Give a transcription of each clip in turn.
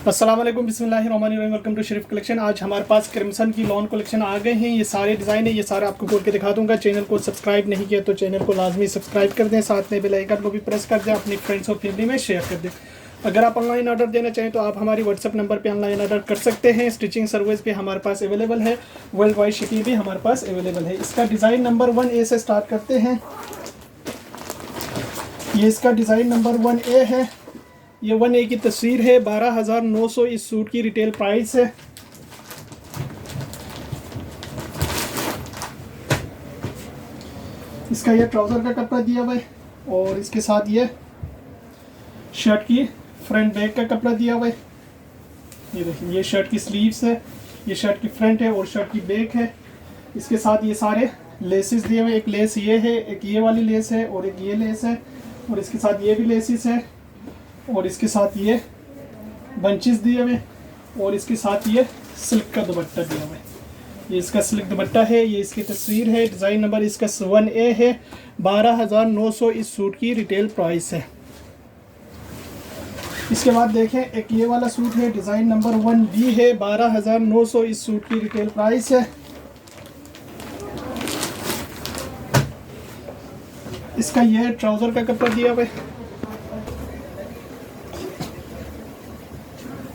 अस्सलाम वालेकुम, बिस्मिल्लाहिर्रहमानिर्रहीम। Welcome to Sharif collection. आज हमारे पास क्रिम्सन की लॉन कलेक्शन आ गए हैं। ये सारे डिज़ाइन है, ये सारे आपको खोल के दिखा दूंगा। चैनल को सब्सक्राइब नहीं किया तो चैनल को लाजमी सब्सक्राइब कर दें, साथ में बेल आइकन को भी प्रेस कर दें, अपने फ्रेंड्स और फैमिली में शेयर कर दें। अगर आप ऑनलाइन ऑर्डर देना चाहें तो आप हमारी व्हाट्सअप नंबर पे ऑनलाइन ऑर्डर कर सकते हैं। स्टिचिंग सर्विस भी हमारे पास अवेलेबल है, वर्ल्ड वाइड शिपिंग भी हमारे पास अवेलेबल है। इसका डिज़ाइन नंबर 1A से स्टार्ट करते हैं। ये इसका डिज़ाइन नंबर 1A है। ये 1A की तस्वीर है। 12,900 इस सूट की रिटेल प्राइस है। इसका ये ट्राउज़र का कपड़ा दिया हुआ है और इसके साथ ये शर्ट की फ्रंट बैक का कपड़ा दिया हुआ है। ये देखिए, ये शर्ट की स्लीव्स है, ये शर्ट की फ्रंट है और शर्ट की बैक है। इसके साथ ये सारे लेसेस दिए हुए। एक लेस ये है, एक ये वाली लेस है और एक ये लेस है और इसके साथ ये भी लेसेस है और इसके साथ ये बंचेस दिए हुए और इसके साथ ये सिल्क का दुपट्टा दिया हुआ है। ये इसका सिल्क दुपट्टा है। ये इसकी तस्वीर है। डिज़ाइन नंबर इसका 1A है। 12,900 इस सूट की रिटेल प्राइस है। इसके बाद देखें, एक ये वाला सूट है, डिज़ाइन नंबर 1B है। 12,900 इस सूट की रिटेल प्राइस है। इसका ये ट्राउज़र का कपड़ा दिया हुआ है।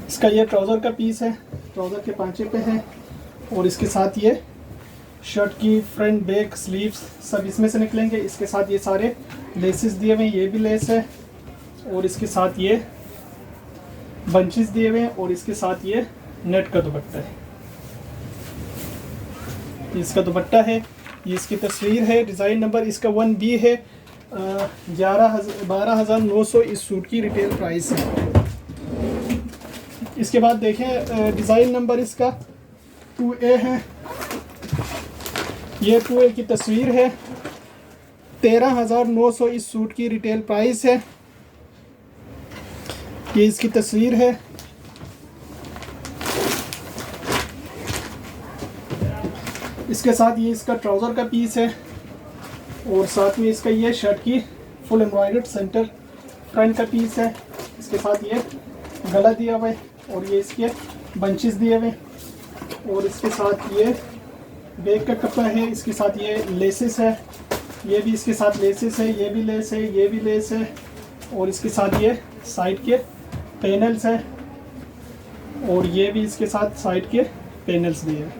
इसका ये ट्राउज़र का पीस है, ट्राउज़र के पांचे पे है और इसके साथ ये शर्ट की फ्रंट बैक स्लीव्स सब इसमें से निकलेंगे। इसके साथ ये सारे लेसेस दिए हुए हैं, ये भी लेस है और इसके साथ ये बंचेस दिए हुए हैं और इसके साथ ये नेट का दुपट्टा है। ये इसका दुपट्टा है, ये इसकी तस्वीर है। डिज़ाइन नंबर इसका 1B है। 12,900 इस सूट की रिटेल प्राइस है। इसके बाद देखें, डिज़ाइन नंबर इसका 2A है। ये 2A की तस्वीर है। 13,900 इस सूट की रिटेल प्राइस है। ये इसकी तस्वीर है। इसके साथ ये इसका ट्राउज़र का पीस है और साथ में इसका ये शर्ट की फुल एम्ब्रॉयडर्ड सेंटर फ्रंट का पीस है। इसके साथ ये गला दिया हुआ है और ये इसके बंचेस दिए हुए और इसके साथ ये बैक का कपड़ा है। इसके साथ ये लेसेस है, ये भी इसके साथ लेसेस है, ये भी लेस है, ये भी लेस है और इसके साथ ये साइड के पैनल्स है और ये भी इसके साथ साइड के पैनल्स दिए हैं।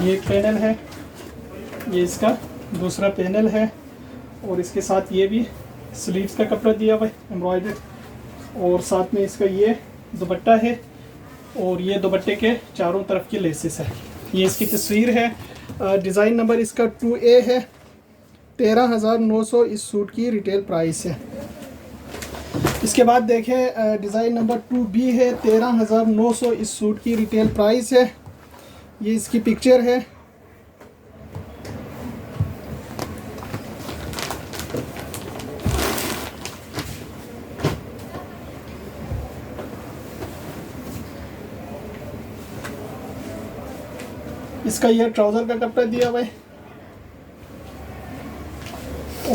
ये एक पैनल है, ये इसका दूसरा पैनल है और इसके साथ ये भी स्लीव्स का कपड़ा दिया हुआ है एम्ब्रॉयडर्ड और साथ में इसका ये दुपट्टा है और ये दुपट्टे के चारों तरफ की लेसेस है। ये इसकी तस्वीर है। डिज़ाइन नंबर इसका 2A है। 13,900 इस सूट की रिटेल प्राइस है। इसके बाद देखें, डिज़ाइन नंबर 2B है। 13,900 इस सूट की रिटेल प्राइस है। ये इसकी पिक्चर है। इसका यह ट्राउज़र का कपड़ा दिया हुआ है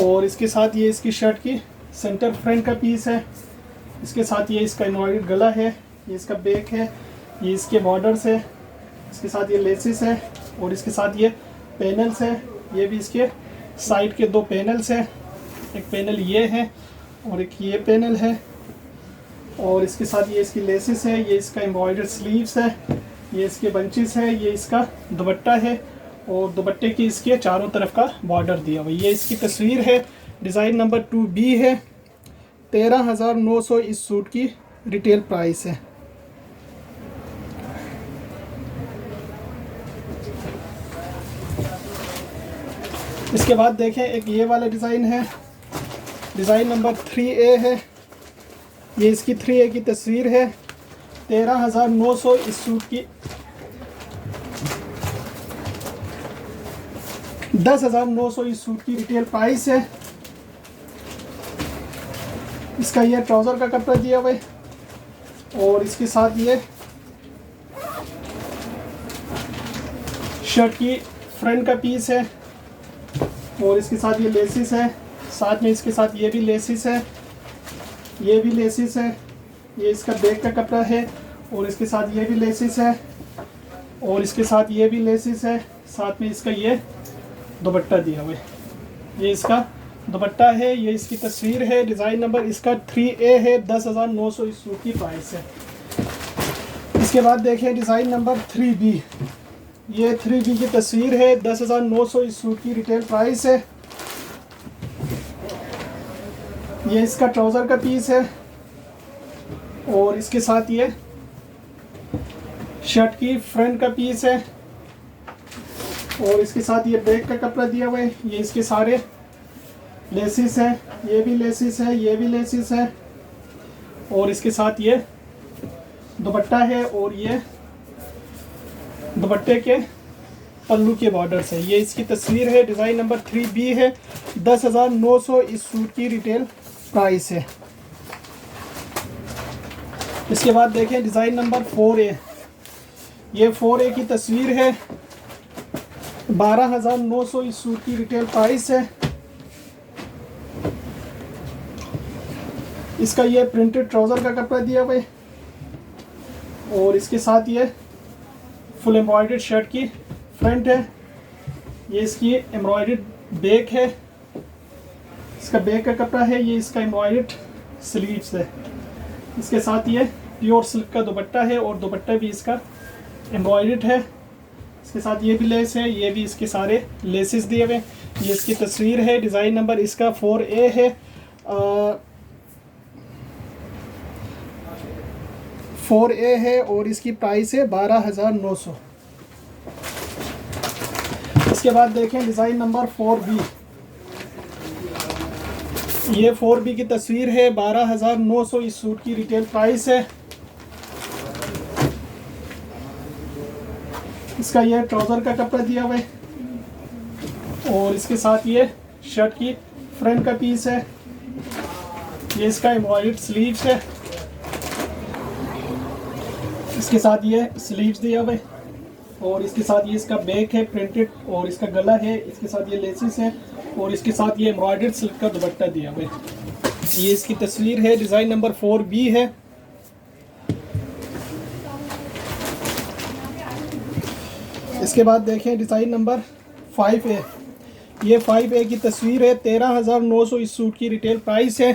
और इसके साथ ये इसकी शर्ट की सेंटर फ्रंट का पीस है। इसके साथ ये इसका एम्ब्रॉयडर्ड गला है, ये इसका बैक है, ये इसके बॉर्डर्स है, इसके साथ ये लेसेस है और इसके साथ ये पैनल्स है। ये भी इसके साइड के दो पैनल्स हैं, एक पैनल ये है और एक ये पैनल है और इसके साथ ये इसकी लेसेस है, ये इसका एम्ब्रॉयडर्ड स्लीव्स है, ये इसके बंचेस है, ये इसका दुपट्टा है और दुपट्टे की इसके चारों तरफ का बॉर्डर दिया हुआ। ये इसकी तस्वीर है। डिज़ाइन नंबर 2B है। 13,900 इस सूट की रिटेल प्राइस है। इसके बाद देखें, एक ये वाला डिज़ाइन है। डिज़ाइन नंबर 3A है। ये इसकी 3A की तस्वीर है। 13,900 इस सूट की 10,900 इस सूट की रिटेल प्राइस है। इसका ये ट्राउज़र का कपड़ा दिया हुआ है और इसके साथ ये शर्ट की फ्रंट का पीस है और इसके साथ ये लेसिस है, साथ में इसके साथ ये भी लेसिस है, ये भी लेसिस है, ये इसका बैक का कपड़ा है और इसके साथ ये भी लेसिस है और इसके साथ ये भी लेसिस है। साथ में इसका ये दुपट्टा दिया हुआ है, ये इसका दुपट्टा है। ये इसकी तस्वीर है। डिज़ाइन नंबर इसका 3A है। 10,900 इस सूट की प्राइस है। इसके बाद देखें डिज़ाइन नंबर 3B। ये 3B की तस्वीर है। 10,900 इस सूट की रिटेल प्राइस है। ये इसका ट्राउज़र का पीस है और इसके साथ ये शर्ट की फ्रंट का पीस है और इसके साथ ये बैक का कपड़ा दिया हुआ है। ये इसके सारे लेसिस है, ये भी लेसिस है, ये भी लेसिस है और इसके साथ ये दुपट्टा है और ये दुपट्टे के पल्लू के बॉर्डर से। ये इसकी तस्वीर है। डिज़ाइन नंबर 3B है। 10,900 इस सूट की रिटेल प्राइस है। इसके बाद देखें डिज़ाइन नंबर 4A। ये 4A की तस्वीर है। 12,900 इस सूट की रिटेल प्राइस है। इसका ये प्रिंटेड ट्राउज़र का कपड़ा दिया हुआ है और इसके साथ ये फुल एम्ब्रॉयडर्ड शर्ट की फ्रंट है। ये इसकी एम्ब्रॉयडर्ड बैक है, इसका बैक का कपड़ा है। ये इसका एम्ब्रॉयडर्ड स्लीव्स है। इसके साथ ये प्योर सिल्क का दुपट्टा है और दुपट्टा भी इसका एम्ब्रॉयडर्ड है। इसके साथ ये भी लेस है, ये भी इसके सारे लेसेस दिए हुए। ये इसकी तस्वीर है। डिज़ाइन नंबर इसका 4A है। 4A है और इसकी प्राइस है 12,900। इसके बाद देखें डिज़ाइन नंबर 4B। ये 4B की तस्वीर है। 12,900 इस सूट की रिटेल प्राइस है। इसका ये ट्राउज़र का कपड़ा दिया हुआ है और इसके साथ ये शर्ट की फ्रंट का पीस है। ये इसका एम्ब्रॉयडर्ड स्लीव्स है। इसके साथ ये स्लीव्स दिया हुआ है और इसके साथ ये इसका बैक है प्रिंटेड और इसका गला है। इसके साथ ये लेसिस है और इसके साथ ये एम्ब्रॉयडर्ड सिल्क का दुपट्टा दिया हुआ है। ये इसकी तस्वीर है। डिज़ाइन नंबर 4B है। इसके बाद देखें डिज़ाइन नंबर 5A। ये 5A की तस्वीर है। 13,900 इस सूट की रिटेल प्राइस है।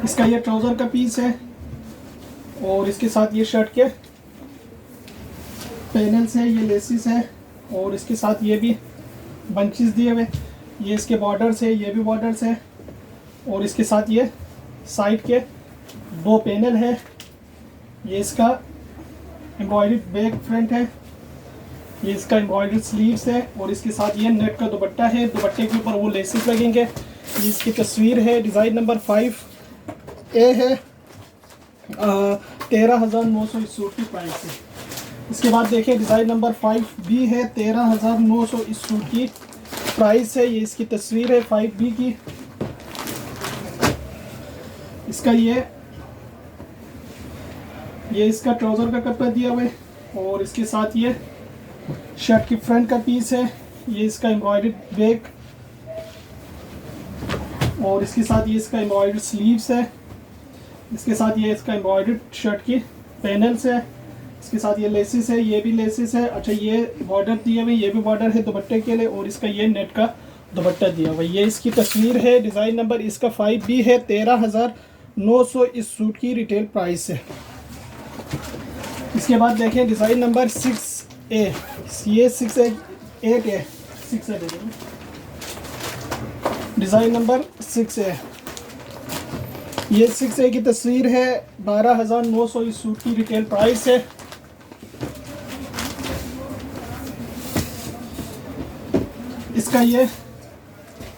इसका ये ट्राउज़र का पीस है और इसके साथ ये शर्ट के पैनल्स है, ये लेसिस है और इसके साथ ये भी बंचेस दिए हुए। ये इसके बॉर्डर्स है, ये भी बॉर्डर्स है और इसके साथ ये साइड के 2 पैनल है। ये इसका एम्ब्रॉयडर्ड बैक फ्रंट है, ये इसका एम्ब्रॉयडर्ड स्लीव्स है और इसके साथ ये नेट का दुपट्टा है। दुपट्टे के ऊपर वो लेसिस लगेंगे। ये इसकी तस्वीर है। डिज़ाइन नंबर 5A है। 13,900 इस सूट की प्राइस है। इसके बाद देखें डिज़ाइन नंबर 5B है। 13,900 इस सूट की प्राइस है। ये इसकी तस्वीर है 5B की। इसका ये इसका ट्राउज़र का कपड़ा दिया हुआ है और इसके साथ ये शर्ट की फ्रंट का पीस है। ये इसका एम्ब्रॉयडर्ड बैक और इसके साथ ये इसका एम्ब्रॉयडर्ड स्लीव्स है। इसके साथ ये इसका एम्ब्रॉयडर्ड शर्ट की पैनल्स है। इसके साथ ये लेसिस है, ये भी लेसिस है। अच्छा, ये बॉर्डर दिए हुए, ये भी बॉर्डर है दुपट्टे के लिए और इसका ये नेट का दुपट्टा दिया हुआ। ये इसकी तस्वीर है। डिज़ाइन नंबर इसका 5B है। 13,900 इस सूट की रिटेल प्राइस है। इसके बाद देखें डिज़ाइन नंबर 6A। ये 8A 6A design number 6A। ये 6A की तस्वीर है। 12,900 इस सूट की रिटेल प्राइस है। इसका ये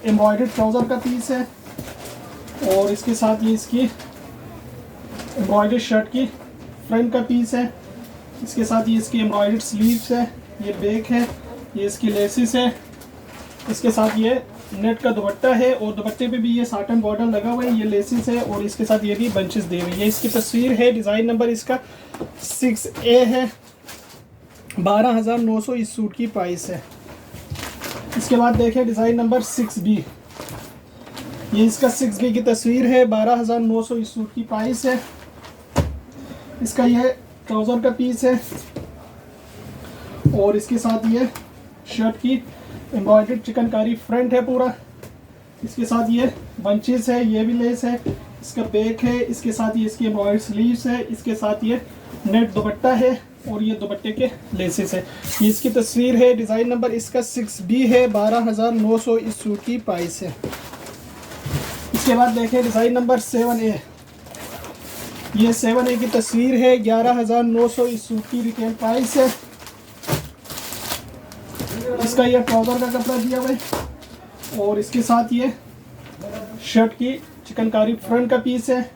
एम्ब्रॉयडर्ड ट्राउज़र का पीस है और इसके साथ ये इसकी एम्ब्रॉयडर्ड शर्ट की फ्रंट का पीस है। इसके साथ ये इसकी एम्ब्रॉयडर्ड स्लीव्स है, ये बैक है, ये इसकी लेसिस है। इसके साथ ये नेट का दुपट्टा है और दुपट्टे पे भी ये साटन बॉर्डर लगा हुआ है, ये लेसिस है और इसके साथ ये भी बंचेस दिए हुए हैं। ये इसकी तस्वीर है। डिज़ाइन नंबर इसका 6A है। 12,900 इस सूट की प्राइस है। इसके बाद देखें डिज़ाइन नंबर 6B। ये इसका 6B की तस्वीर है, 12,900 इस सूट की प्राइस है। इसका ये ट्राउज़र का पीस है और इसके साथ ये शर्ट की एम्ब्रॉयडर्ड चिकनकारी फ्रंट है पूरा। इसके साथ ये बंचेस है, ये भी लेस है, इसका बैक है, इसके साथ ये इसकी एम्ब्रॉयडर्ड स्लीव्स है, इसके साथ ये नेट दुपट्टा है और ये दुपट्टे के लेसेस है। ये इसकी तस्वीर है, डिज़ाइन नंबर इसका 6B है, 12,900 इस सूट की प्राइस है। इसके बाद देखें डिज़ाइन नंबर 7A। ये 7A की तस्वीर है, 11,900 इस सूट की रिटेल प्राइस है। इसका ये ट्राउज़र का कपड़ा दिया हुआ है और इसके साथ ये शर्ट की चिकनकारी फ्रंट का पीस है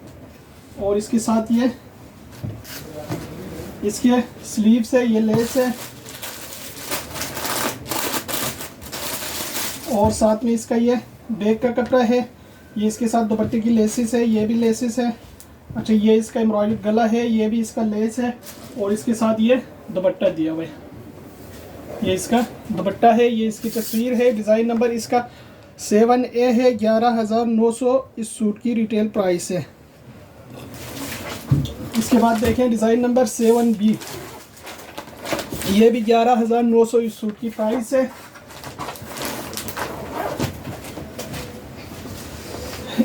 और इसके साथ ये इसके स्लीव्स है, ये लेस है और साथ में इसका ये बैक का कपड़ा है। ये इसके साथ दुपट्टे की लेसेस है, ये भी लेसेस है। अच्छा, ये इसका एम्ब्रॉयडर्ड गला है, ये भी इसका लेस है और इसके साथ ये दुपट्टा दिया हुआ है। ये इसका दुपट्टा है, ये इसकी तस्वीर है, डिज़ाइन नंबर इसका 7A है, 11,900 इस सूट की रिटेल प्राइस है। इसके बाद देखें डिज़ाइन नंबर 7B। ये भी 11,900 इस सूट की प्राइस है।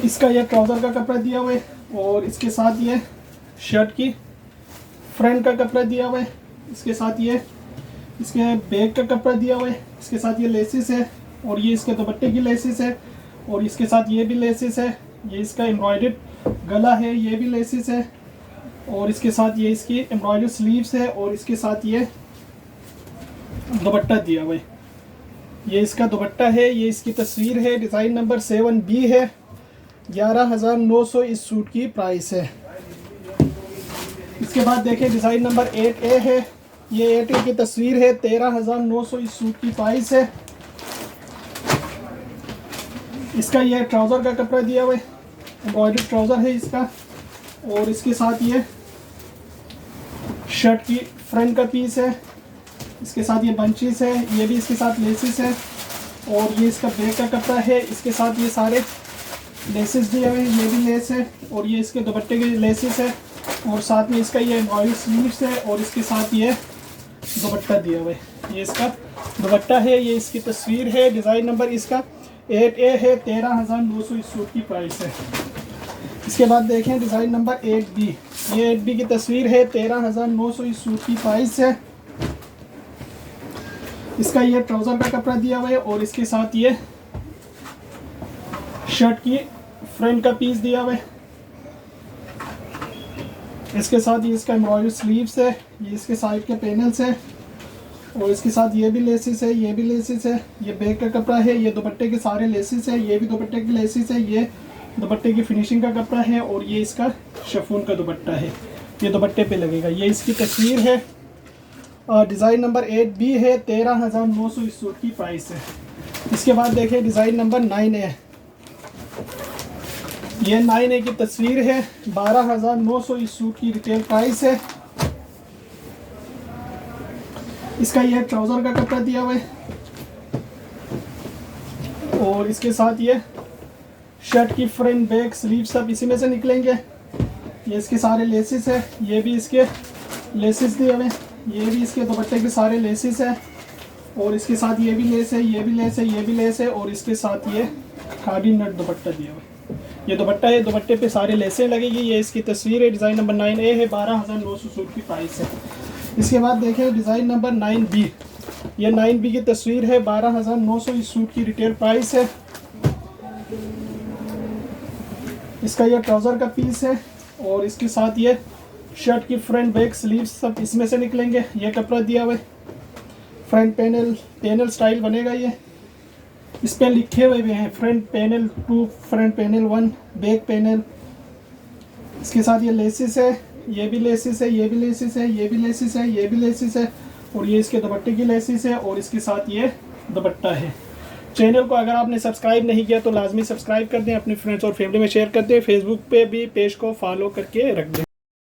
इसका ये ट्राउज़र का कपड़ा दिया हुआ है और इसके साथ ये शर्ट की फ्रंट का कपड़ा दिया हुआ है। इसके साथ ये इसके बैक का कपड़ा दिया हुआ है, इसके साथ ये लेसिस है और ये इसके दुपट्टे की लेसिस है और इसके साथ ये भी लेसिस है। ये इसका एम्ब्रॉयडर्ड गला है, ये भी लेसिस है और इसके साथ ये इसकी एम्ब्रॉयडर्ड स्लीव्स है और इसके साथ ये दुपट्टा दिया हुआ है। ये इसका दुपट्टा है, ये इसकी तस्वीर है, डिज़ाइन नंबर 7B है, 11,900 इस सूट की प्राइस है। इसके बाद देखें डिज़ाइन नंबर 8A है। ये 8A की तस्वीर है, 13,900 इस सूट की प्राइस है। इसका ये ट्राउज़र का कपड़ा दिया हुआ है, एम्ब्रॉयडर्ड ट्राउज़र है इसका और इसके साथ ये शर्ट की फ्रंट का पीस है। इसके साथ ये बंचेस है, ये भी इसके साथ लेसेस है और ये इसका बैक का कपड़ा है। इसके साथ ये सारे लेसेस दिए हुए हैं, ये भी लेस है और ये इसके दुपट्टे के लेसेस है और साथ में इसका ये एम्ब्रॉयडर्ड स्लीव्स है और इसके साथ ये दुपट्टा दिया हुआ है। ये इसका दुपट्टा है, ये इसकी तस्वीर है, डिज़ाइन नंबर इसका 8A है, 13,900 इस सूट की प्राइस है। इसके बाद देखें डिज़ाइन नंबर 8B। ये 8B की तस्वीर है, 13,900 इस सूट की प्राइस है। इसका ये ट्राउज़र का कपड़ा दिया हुआ है और इसके साथ ये शर्ट की फ्रंट का पीस दिया हुआ है। इसके साथ ये इसका एम्ब्रॉयडर्ड स्लीव्स है, ये इसके साइड के पैनल्स है और इसके साथ ये भी लेसिस है, ये भी लेसिस है। ये बैक का कपड़ा है, ये दुपट्टे के सारे लेसिस है, ये भी दुपट्टे की लेसिस है, ये दुपट्टे की फिनिशिंग का कपड़ा है और ये इसका शिफॉन का दुपट्टा है, ये दुपट्टे पे लगेगा। ये इसकी तस्वीर है, डिज़ाइन नंबर 8B है, 13,900 इस सूट की प्राइस है। इसके बाद देखें डिज़ाइन नंबर 9A। ये 9A की तस्वीर है, 12,900 इस सूट की रिटेल प्राइस है। इसका ये ट्राउज़र का कपड़ा दिया हुआ है और इसके साथ ये शर्ट की फ्रंट बैक स्लीव सब इसी में से निकलेंगे। ये इसके सारे लेसिस है, ये भी इसके लेसिस दिए हुए, ये भी इसके दुपट्टे के सारे लेसिस है और इसके साथ ये भी लेस है, ये भी लेस है, ये भी लेस है और इसके साथ ये खादी नट दुपट्टा दिया हुआ है। ये दुपट्टा है, दुपट्टे पे सारे लेसें लगेगी। ये इसकी तस्वीर है, डिज़ाइन नंबर 9A है, 12,900 सूट की प्राइस है। इसके बाद देखें डिज़ाइन नंबर 9B। ये 9B की तस्वीर है, 12,900 इस सूट की रिटेल प्राइस है। इसका ये ट्राउज़र का पीस है और इसके साथ ये शर्ट की फ्रंट बैक स्लीव्स सब इसमें से निकलेंगे। ये कपड़ा दिया हुआ है, फ्रंट पैनल स्टाइल बनेगा। ये इस पर लिखे हुए भी हैं front panel 2, front panel 1, back panel. इसके साथ ये लेसिस है, ये भी लेसिस है, ये भी लेसिस है, ये भी लेसिस है, ये भी लेसिस है और ये इसके दुपट्टे की लेसिस है और इसके साथ ये दुपट्टा है। चैनल को अगर आपने सब्सक्राइब नहीं किया तो लाजमी सब्सक्राइब कर दें, अपने फ्रेंड्स और फैमिली में शेयर कर दें, फेसबुक पे भी पेज को फॉलो करके रख दें।